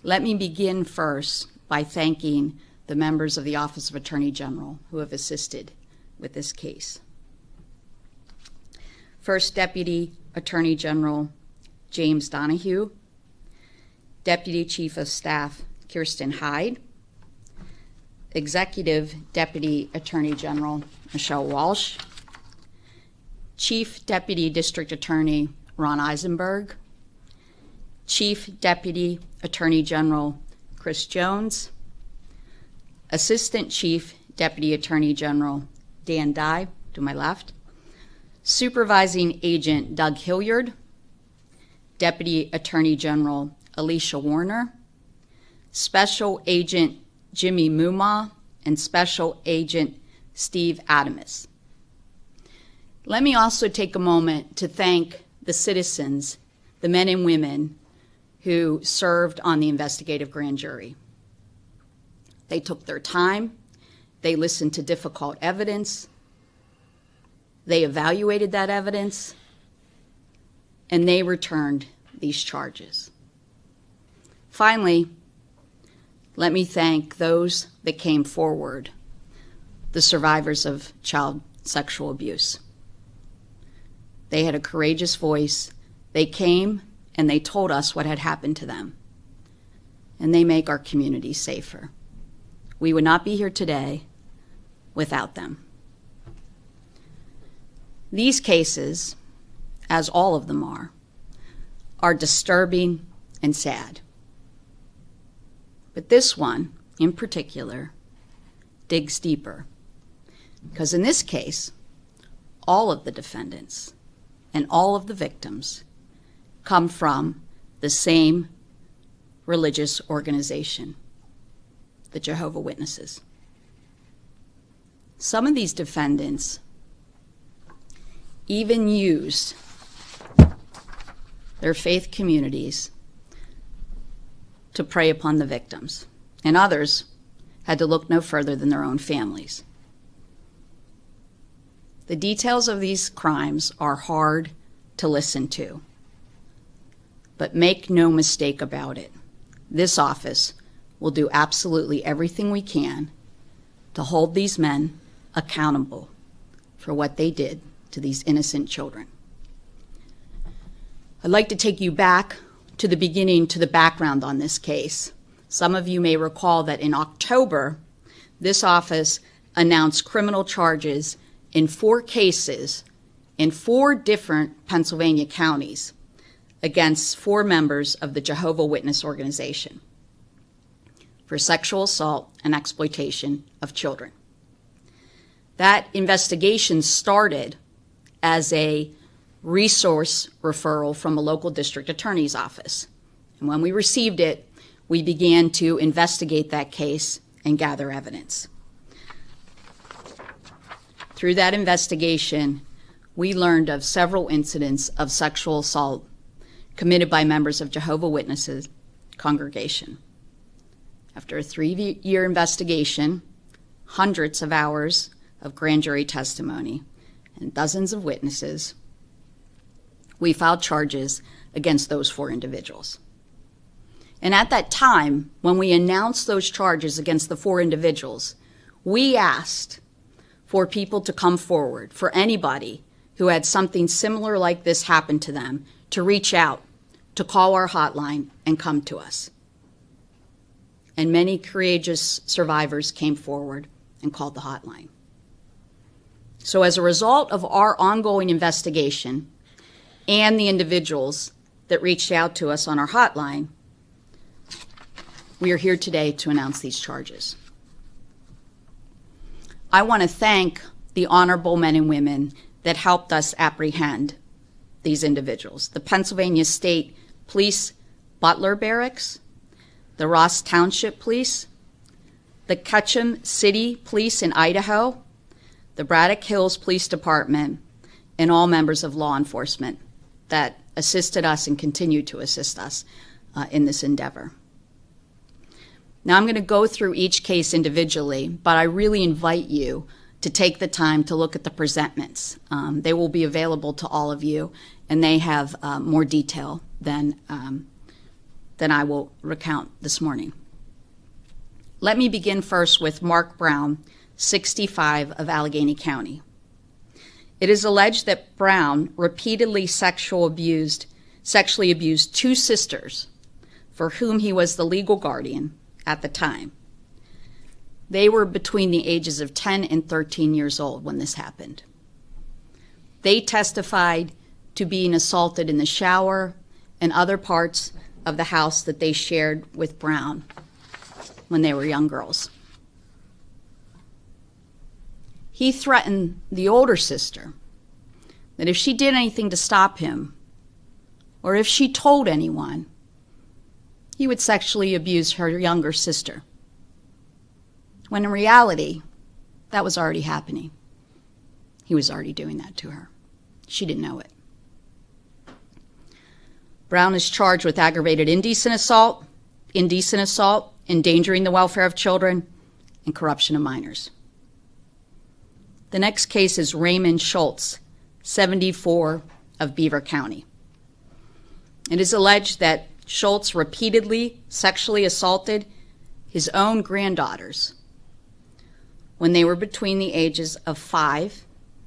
Let me begin first by thanking the members of the Office of Attorney General who have assisted with this case. First Deputy Attorney General James Donahue, Deputy Chief of Staff Kirsten Hyde, Executive Deputy Attorney General Michelle Walsh, Chief Deputy District Attorney Ron Eisenberg, Chief Deputy Attorney General Chris Jones, Assistant Chief Deputy Attorney General Dan Dye, to my left, Supervising Agent Doug Hilliard, Deputy Attorney General Alicia Warner, Special Agent Jimmy Muma, and Special Agent Steve Adamus. Let me also take a moment to thank the citizens, the men and women who served on the investigative grand jury. They took their time, they listened to difficult evidence, they evaluated that evidence, and they returned these charges. Finally, let me thank those that came forward, the survivors of child sexual abuse. They had a courageous voice. They came and they told us what had happened to them. And they make our community safer. We would not be here today without them. These cases, as all of them are disturbing and sad. But this one, in particular, digs deeper. Because in this case, all of the defendants and all of the victims come from the same religious organization, the Jehovah Witnesses. Some of these defendants even used their faith communities to prey upon the victims, and others had to look no further than their own families. The details of these crimes are hard to listen to, but make no mistake about it. This office will do absolutely everything we can to hold these men accountable for what they did to these innocent children. I'd like to take you back to the beginning, to the background on this case. Some of you may recall that in October, this office announced criminal charges in 4 cases in 4 different Pennsylvania counties against 4 members of the Jehovah Witness organization for sexual assault and exploitation of children. That investigation started as a resource referral from a local district attorney's office. And when we received it, we began to investigate that case and gather evidence. Through that investigation, we learned of several incidents of sexual assault committed by members of Jehovah Witnesses congregation. After a 3-year investigation, hundreds of hours of grand jury testimony, and dozens of witnesses, we filed charges against those 4 individuals. And at that time, when we announced those charges against the 4 individuals, we asked for people to come forward, for anybody who had something similar like this happen to them, to reach out, to call our hotline and come to us. And many courageous survivors came forward and called the hotline. So as a result of our ongoing investigation and the individuals that reached out to us on our hotline, we are here today to announce these charges. I want to thank the honorable men and women that helped us apprehend these individuals. The Pennsylvania State Police Butler Barracks, the Ross Township Police, the Ketchum City Police in Idaho, the Braddock Hills Police Department, and all members of law enforcement that assisted us and continue to assist us in this endeavor. Now I'm going to go through each case individually, but I really invite you to take the time to look at the presentments. They will be available to all of you, and they have more detail than than I will recount this morning. Let me begin first with Mark Brown, 65, of Allegheny County. It is alleged that Brown repeatedly sexually abused two sisters for whom he was the legal guardian at the time. They were between the ages of 10 and 13 years old when this happened. They testified to being assaulted in the shower and other parts of the house that they shared with Brown when they were young girls. He threatened the older sister that if she did anything to stop him, or if she told anyone, he would sexually abuse her younger sister. When in reality, that was already happening. He was already doing that to her. She didn't know it. Brown is charged with aggravated indecent assault, endangering the welfare of children, and corruption of minors. The next case is Raymond Schultz, 74, of Beaver County. It is alleged that Schultz repeatedly sexually assaulted his own granddaughters when they were between the ages of 5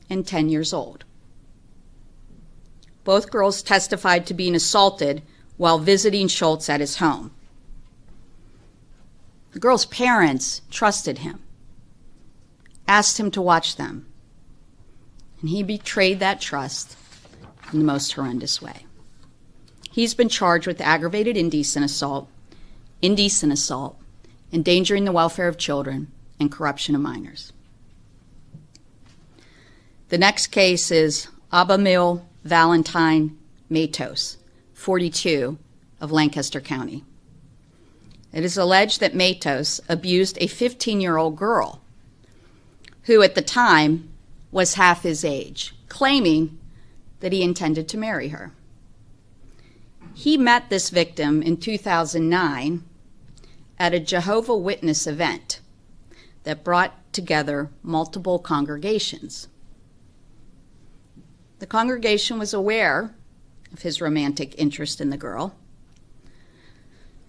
and 10 years old. Both girls testified to being assaulted while visiting Schultz at his home. The girls' parents trusted him, asked him to watch them, and he betrayed that trust in the most horrendous way. He's been charged with aggravated indecent assault, endangering the welfare of children, and corruption of minors. The next case is Abamil Valentine Matos, 42, of Lancaster County. It is alleged that Matos abused a 15-year-old girl who at the time was half his age, claiming that he intended to marry her. He met this victim in 2009 at a Jehovah Witness event that brought together multiple congregations. The congregation was aware of his romantic interest in the girl,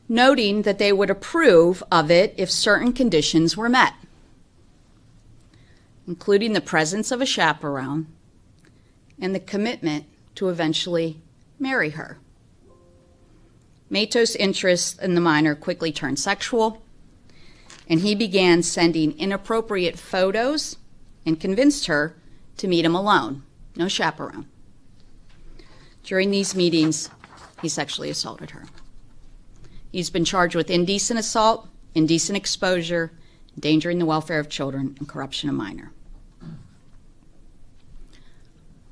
noting that they would approve of it if certain conditions were met, including the presence of a chaperone and the commitment to eventually marry her. Matos' interest in the minor quickly turned sexual, and he began sending inappropriate photos and convinced her to meet him alone, no chaperone. During these meetings, he sexually assaulted her. He's been charged with indecent assault, indecent exposure, endangering the welfare of children, and corruption of minor.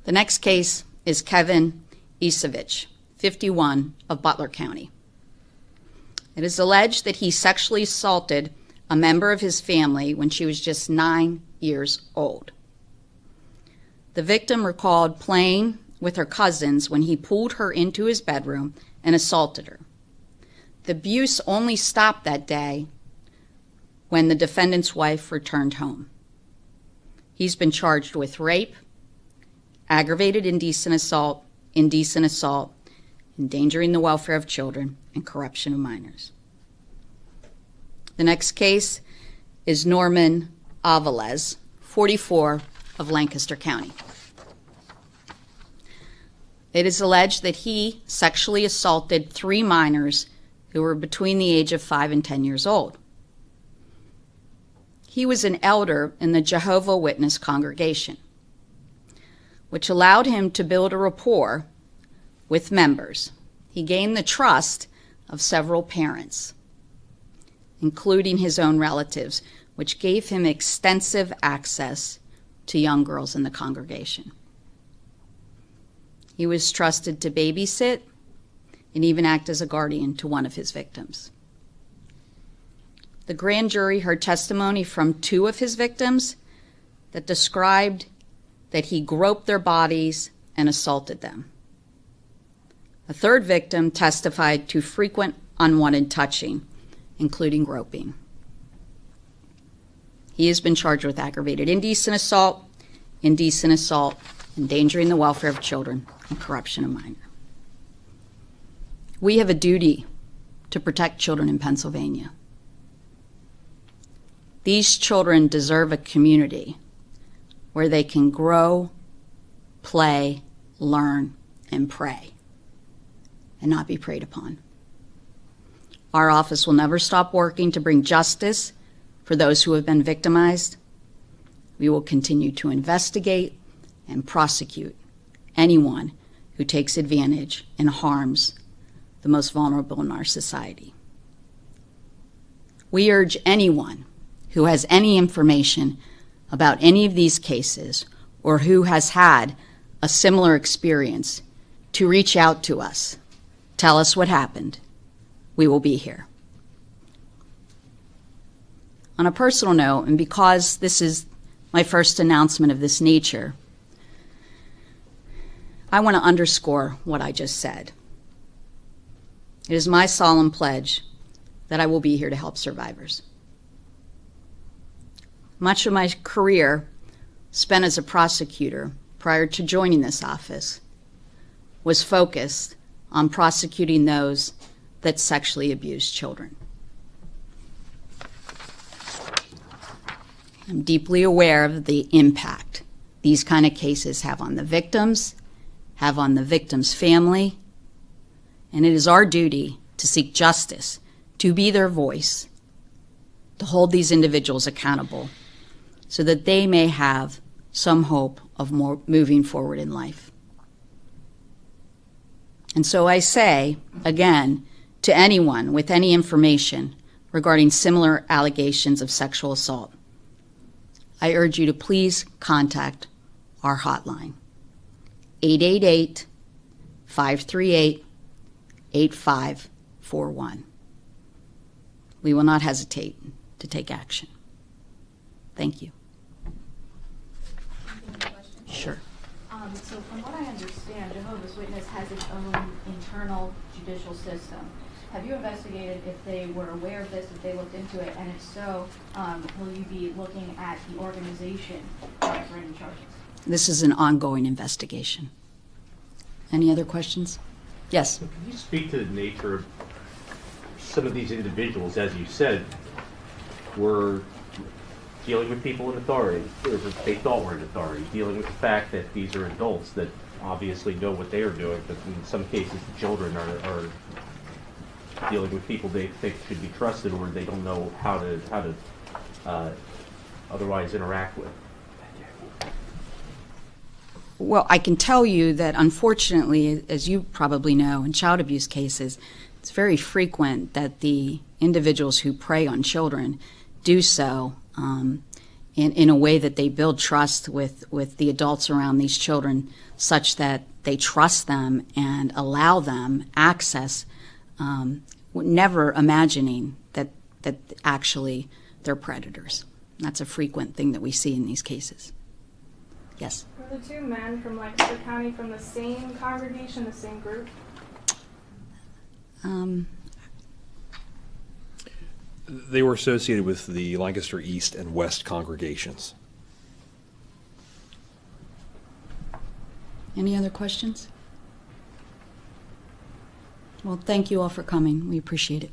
The next case is Kevin Isevich, 51, of Butler County. It is alleged that he sexually assaulted a member of his family when she was just 9 years old. The victim recalled playing with her cousins when he pulled her into his bedroom and assaulted her. The abuse only stopped that day when the defendant's wife returned home. He's been charged with rape, aggravated indecent assault, endangering the welfare of children, and corruption of minors. The next case is Norman Aviles, 44, of Lancaster County. It is alleged that he sexually assaulted 3 minors who were between the age of 5 and 10 years old. He was an elder in the Jehovah Witness congregation, which allowed him to build a rapport with members. He gained the trust of several parents, including his own relatives, which gave him extensive access to young girls in the congregation. He was trusted to babysit and even act as a guardian to one of his victims. The grand jury heard testimony from 2 of his victims that described that he groped their bodies and assaulted them. A 3rd victim testified to frequent unwanted touching, including groping. He has been charged with aggravated indecent assault, endangering the welfare of children, and corruption of minor. We have a duty to protect children in Pennsylvania. These children deserve a community where they can grow, play, learn, and pray, and not be preyed upon. Our office will never stop working to bring justice for those who have been victimized. We will continue to investigate and prosecute anyone who takes advantage and harms the most vulnerable in our society. We urge anyone who has any information about any of these cases or who has had a similar experience to reach out to us. Tell us what happened. We will be here. On a personal note, and because this is my first announcement of this nature, I want to underscore what I just said. It is my solemn pledge that I will be here to help survivors. Much of my career spent as a prosecutor prior to joining this office was focused on prosecuting those that sexually abuse children. I'm deeply aware of the impact these kind of cases have on the victims, have on the victim's family, and it is our duty to seek justice, to be their voice, to hold these individuals accountable so that they may have some hope of more moving forward in life. And so I say, again, to anyone with any information regarding similar allegations of sexual assault, I urge you to please contact our hotline, 888-538-8541. We will not hesitate to take action. Thank you. Sure. So from what I understand, Jehovah's Witness has its own internal judicial system. Have you investigated if they were aware of this, if they looked into it, and if so, will you be looking at the organization for any charges? This is an ongoing investigation. Any other questions? Yes. Can you speak to the nature of some of these individuals, as you said, were dealing with people in authority, or they thought were in authority, dealing with the fact that these are adults that obviously know what they are doing, but in some cases the children are dealing with people they think should be trusted or they don't know how to otherwise interact with? Well, I can tell you that unfortunately, as you probably know, in child abuse cases, it's very frequent that the individuals who prey on children do so in a way that they build trust with the adults around these children such that they trust them and allow them access, never imagining that actually they're predators. That's a frequent thing that we see in these cases. Yes? Were the two men from Lancaster County from the same congregation, the same group? They were associated with the Lancaster East and West congregations. Any other questions? Well, thank you all for coming. We appreciate it.